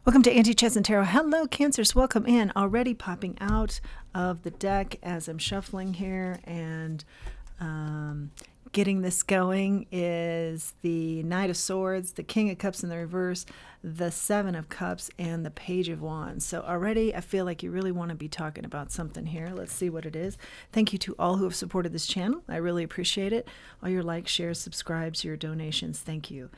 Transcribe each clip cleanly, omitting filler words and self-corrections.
Welcome to Angie Chess and Tarot. Hello, Cancers. Welcome in. Already popping out of the deck as I'm shuffling here and getting this going is the Knight of Swords, the King of Cups in the reverse, the Seven of Cups, and the Page of Wands. So already I feel like you really want to be talking about something here. Let's see what it is. Thank you to all who have supported this channel. I really appreciate it. All your likes, shares, subscribes, your donations. Thank you.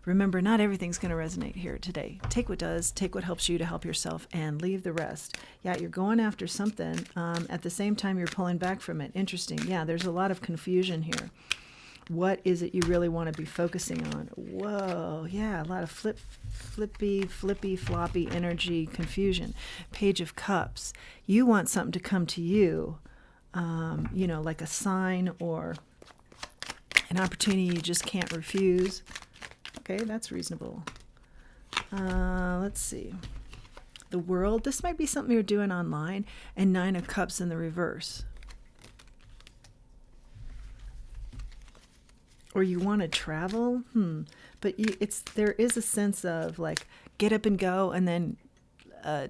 Remember, not everything's going to resonate here today. Take what does, take what helps you to help yourself, and leave the rest. Yeah, you're going after something. At the same time, you're pulling back from it. Interesting. Yeah, there's a lot of confusion here. What is it you really want to be focusing on? Whoa, yeah, a lot of flippy, floppy energy, confusion. Page of Cups. You want something to come to you, like a sign or an opportunity you just can't refuse. Okay, that's reasonable. Let's see. The World. This might be something you're doing online. And Nine of Cups in the reverse. Or you want to travel. But there is a sense of like get up and go and then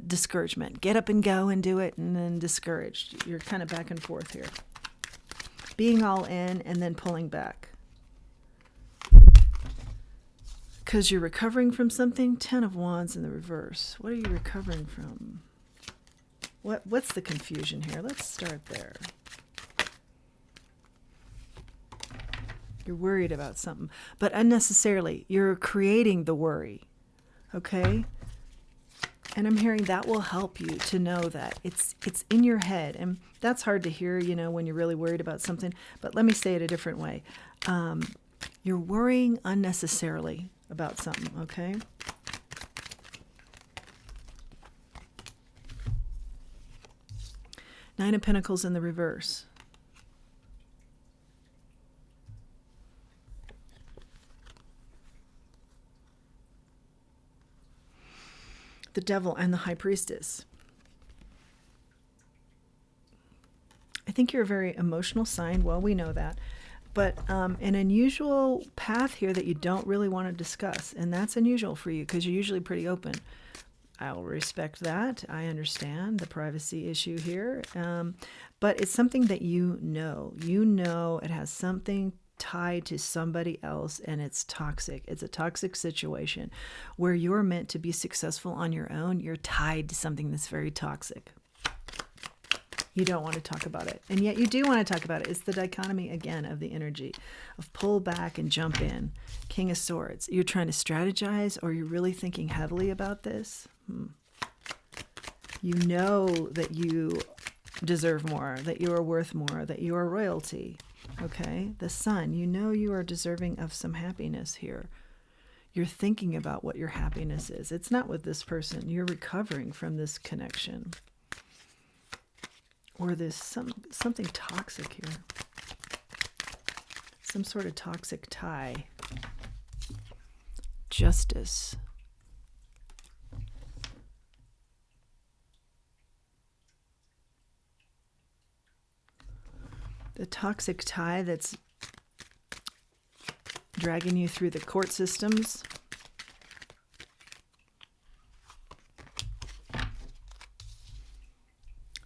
discouragement. Get up and go and do it and then discouraged. You're kind of back and forth here. Being all in and then pulling back. Because you're recovering from something. 10 of Wands in the reverse. What are you recovering from? What's the confusion here? Let's start there. You're worried about something, but unnecessarily. You're creating the worry. Okay? And I'm hearing that will help you to know that it's in your head. And that's hard to hear, when you're really worried about something. But let me say it a different way. You're worrying unnecessarily about something, okay? Nine of Pentacles in the reverse. The Devil and the High Priestess. I think you're a very emotional sign. Well, we know that. But an unusual path here that you don't really want to discuss. And that's unusual for you because you're usually pretty open. I'll respect that. I understand the privacy issue here. But it's something that you know. You know it has something tied to somebody else and it's toxic. It's a toxic situation where you're meant to be successful on your own. You're tied to something that's very toxic. You don't want to talk about it. And yet you do want to talk about it. It's the dichotomy, again, of the energy of pull back and jump in. King of Swords. You're trying to strategize or you're really thinking heavily about this. You know that you deserve more, that you are worth more, that you are royalty. Okay? The Sun. You know you are deserving of some happiness here. You're thinking about what your happiness is. It's not with this person. You're recovering from this connection. Or there's something toxic here. Some sort of toxic tie. Justice. The toxic tie that's dragging you through the court systems.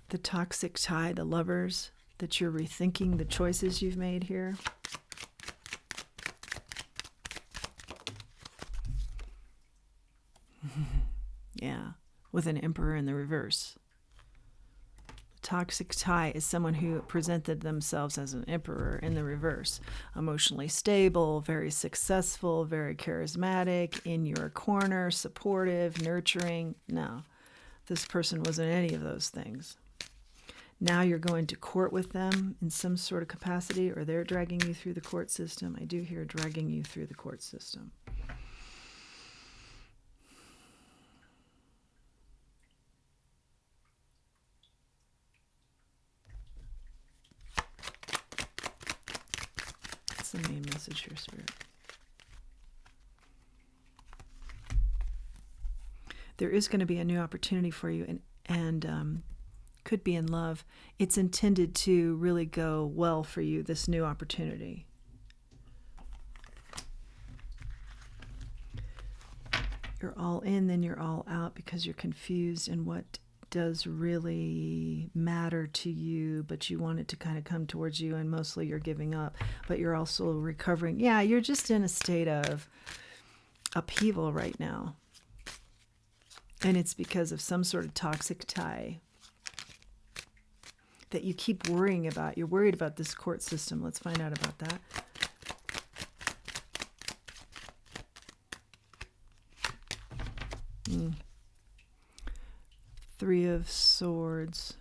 The toxic tie, the lovers, that you're rethinking the choices you've made here. Yeah, with an Emperor in the reverse. The toxic tie is someone who presented themselves as an emperor in the reverse. Emotionally stable, very successful, very charismatic, in your corner, supportive, nurturing. No, this person wasn't any of those things. Now you're going to court with them in some sort of capacity, or they're dragging you through the court system. I do hear dragging you through the court system. That's the main message here, Spirit. There is going to be a new opportunity for you, and could be in love. It's intended to really go well for you, this new opportunity. you're all in, then you're all out because you're confused in what does really matter to you, but you want it to kind of come towards you, and mostly you're giving up, but you're also recovering. Yeah, you're just in a state of upheaval right now. And it's because of some sort of toxic tie that you keep worrying about. You're worried about this court system. Let's find out about that. Three of Swords.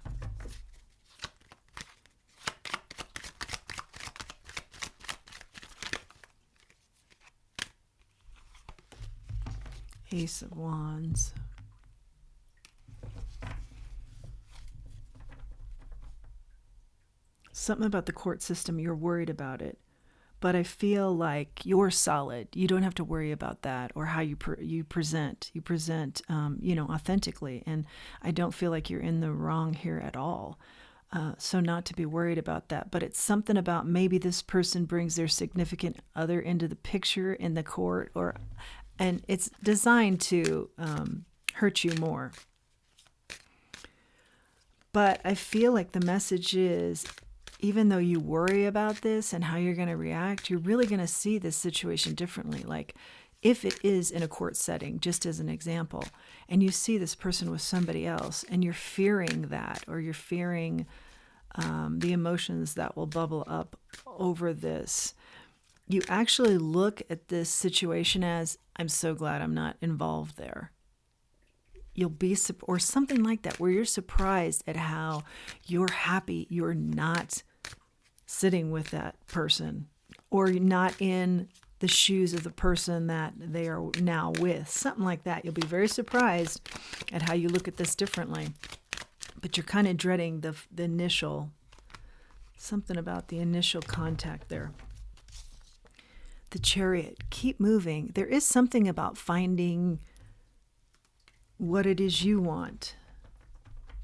Ace of Wands. Something about the court system, you're worried about it. But I feel like you're solid. You don't have to worry about that, or how you present. You present, authentically. And I don't feel like you're in the wrong here at all. So not to be worried about that. But it's something about maybe this person brings their significant other into the picture in the court, and it's designed to hurt you more. But I feel like the message is, even though you worry about this and how you're going to react, you're really going to see this situation differently. Like if it is in a court setting, just as an example, and you see this person with somebody else and you're fearing that, or you're fearing the emotions that will bubble up over this, you actually look at this situation as, I'm so glad I'm not involved there. You'll be, or something like that, where you're surprised at how you're happy you're not sitting with that person, or not in the shoes of the person that they are now with. Something like that. You'll be very surprised at how you look at this differently. But you're kind of dreading the initial, something about the initial contact there. The Chariot. Keep moving. There is something about finding what it is you want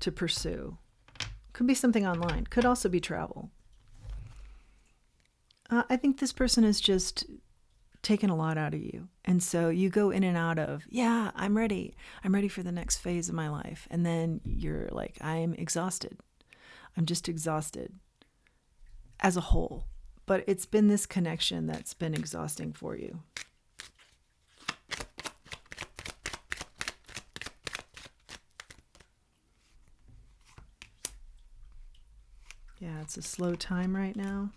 to pursue. Could be something online. Could also be travel. I think this person has just taken a lot out of you. And so you go in and out of, yeah, I'm ready. I'm ready for the next phase of my life. And then you're like, I'm exhausted. I'm just exhausted as a whole. But it's been this connection that's been exhausting for you. Yeah, it's a slow time right now.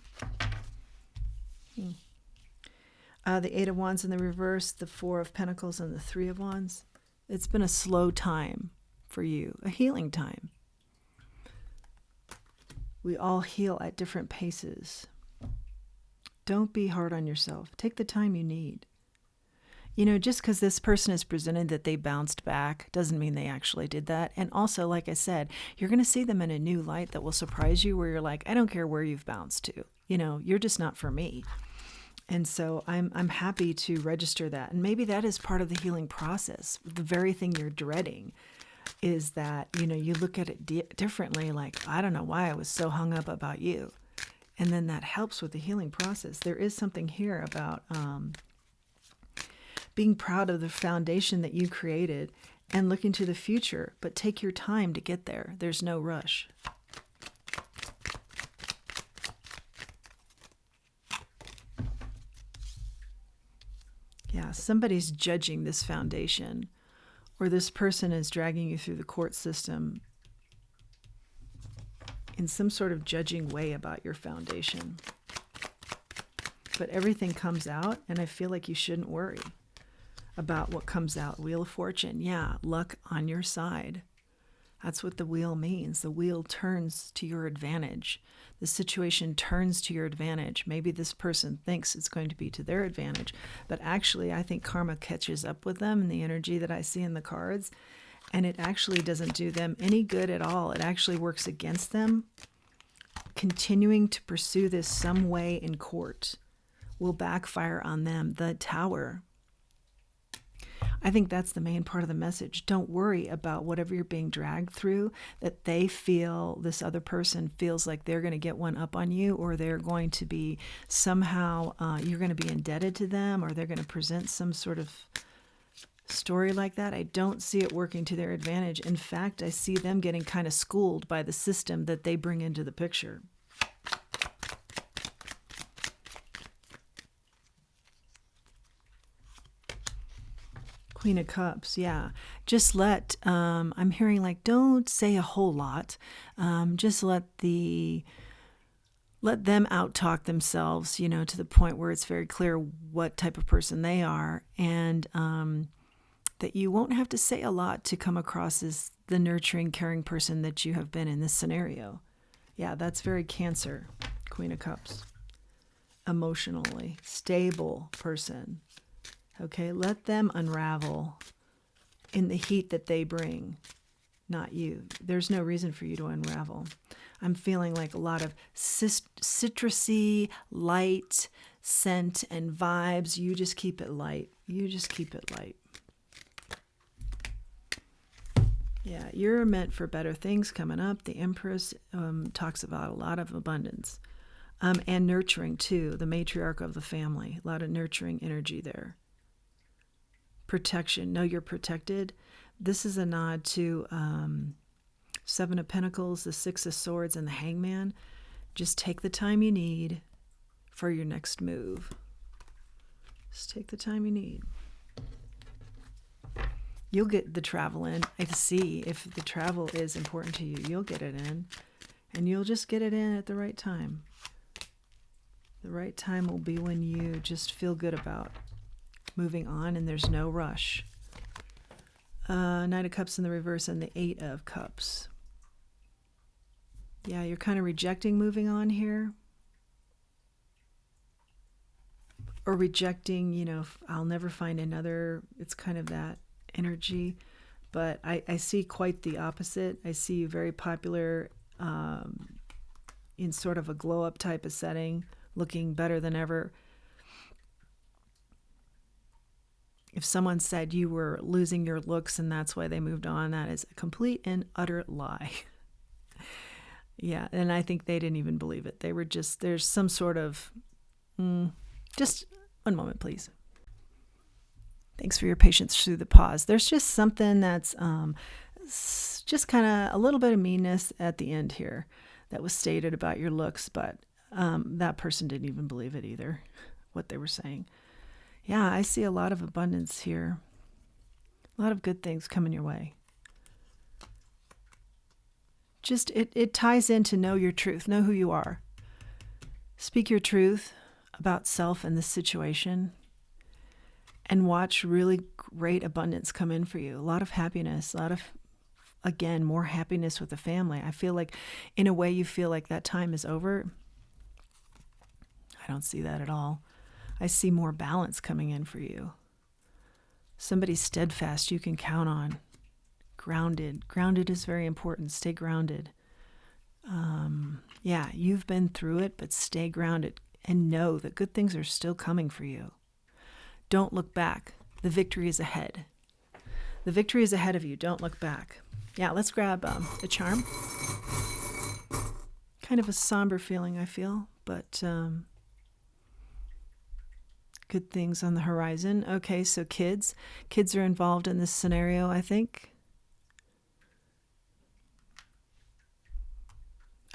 The Eight of Wands in the reverse, the Four of Pentacles, and the Three of Wands. It's been a slow time for you, a healing time. We all heal at different paces. Don't be hard on yourself. Take the time you need. Just because this person has presented that they bounced back doesn't mean they actually did that. And also, like I said, you're going to see them in a new light that will surprise you, where you're like, I don't care where you've bounced to. You're just not for me. And so I'm happy to register that. And maybe that is part of the healing process. The very thing you're dreading is that, you look at it differently. Like, I don't know why I was so hung up about you. And then that helps with the healing process. There is something here about being proud of the foundation that you created and looking to the future, but take your time to get there. There's no rush. Yeah, somebody's judging this foundation, or this person is dragging you through the court system in some sort of judging way about your foundation. But everything comes out, and I feel like you shouldn't worry about what comes out. Wheel of Fortune, yeah, luck on your side. That's what the wheel means. The wheel turns to your advantage. The situation turns to your advantage. Maybe this person thinks it's going to be to their advantage, but actually I think karma catches up with them in the energy that I see in the cards, and it actually doesn't do them any good at all. It actually works against them. Continuing to pursue this some way in court will backfire on them. The Tower. I think that's the main part of the message. Don't worry about whatever you're being dragged through, that they feel, this other person feels like they're going to get one up on you, or they're going to be somehow, you're going to be indebted to them, or they're going to present some sort of story like that, I don't see it working to their advantage. In fact, I see them getting kind of schooled by the system that they bring into the picture. Queen of Cups, yeah. Just I'm hearing like, don't say a whole lot. Just let them out-talk themselves, to the point where it's very clear what type of person they are, and that you won't have to say a lot to come across as the nurturing, caring person that you have been in this scenario. Yeah, that's very Cancer, Queen of Cups. Emotionally stable person. Okay, let them unravel in the heat that they bring, not you. There's no reason for you to unravel. I'm feeling like a lot of citrusy, light scent and vibes. You just keep it light. You just keep it light. Yeah, you're meant for better things coming up. The Empress talks about a lot of abundance and nurturing too. The matriarch of the family, a lot of nurturing energy there. Protection. Know you're protected. This is a nod to Seven of Pentacles, the Six of Swords, and the Hangman. Just take the time you need for your next move. Just take the time you need. You'll get the travel in. I see if the travel is important to you, you'll get it in. And you'll just get it in at the right time. The right time will be when you just feel good about moving on, and there's no rush. Knight of Cups in the reverse and the Eight of Cups. Yeah, you're kind of rejecting moving on here. Or rejecting, I'll never find another. It's kind of that energy. But I see quite the opposite. I see you very popular in sort of a glow-up type of setting, looking better than ever. If someone said you were losing your looks and that's why they moved on, that is a complete and utter lie. Yeah, and I think they didn't even believe it. They were just, there's some sort of, just one moment, please. Thanks for your patience through the pause. There's just something that's just kind of a little bit of meanness at the end here that was stated about your looks, but that person didn't even believe it either, what they were saying. Yeah, I see a lot of abundance here. A lot of good things coming your way. Just, it ties in to know your truth, know who you are. Speak your truth about self and this situation, and watch really great abundance come in for you. A lot of happiness, a lot of, again, more happiness with the family. I feel like, in a way, you feel like that time is over. I don't see that at all. I see more balance coming in for you. Somebody steadfast you can count on. Grounded. Grounded is very important. Stay grounded. Yeah, you've been through it, but stay grounded and know that good things are still coming for you. Don't look back. The victory is ahead. The victory is ahead of you. Don't look back. Yeah, let's grab a charm. Kind of a somber feeling, I feel, but good things on the horizon. Okay, so kids are involved in this scenario, I think.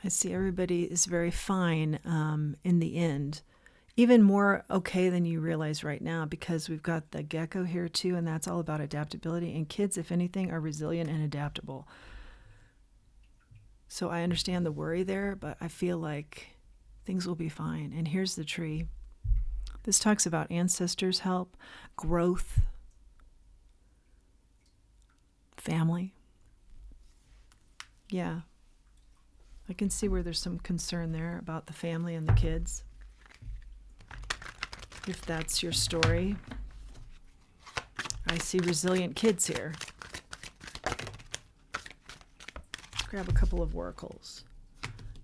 I see everybody is very fine in the end. Even more okay than you realize right now, because we've got the gecko here too, and that's all about adaptability. And kids, if anything, are resilient and adaptable. So I understand the worry there, but I feel like things will be fine. And here's the tree. This talks about ancestors' help, growth, family. Yeah. I can see where there's some concern there about the family and the kids. If that's your story. I see resilient kids here. Let's grab a couple of oracles.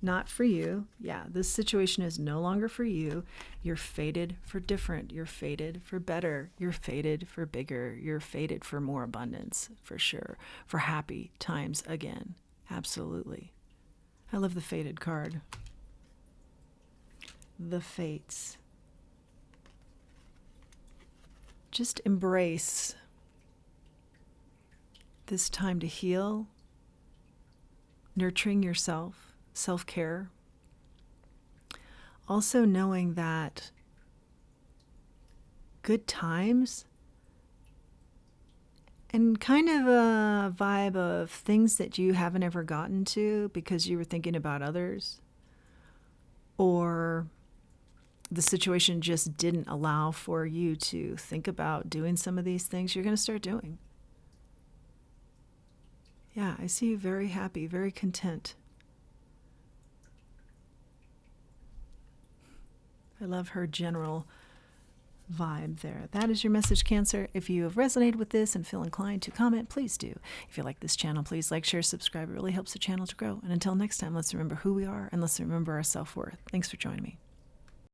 Not for you. Yeah, this situation is no longer for you. You're fated for different. You're fated for better. You're fated for bigger. You're fated for more abundance, for sure. For happy times again. Absolutely. I love the fated card. The fates. Just embrace this time to heal, nurturing yourself, self-care. Also knowing that good times and kind of a vibe of things that you haven't ever gotten to because you were thinking about others, or the situation just didn't allow for you to think about doing some of these things, you're going to start doing. Yeah, I see you very happy, very content. I love her general vibe there. That is your message, Cancer. If you have resonated with this and feel inclined to comment, please do. If you like this channel, please like, share, subscribe. It really helps the channel to grow. And until next time, let's remember who we are and let's remember our self-worth. Thanks for joining me.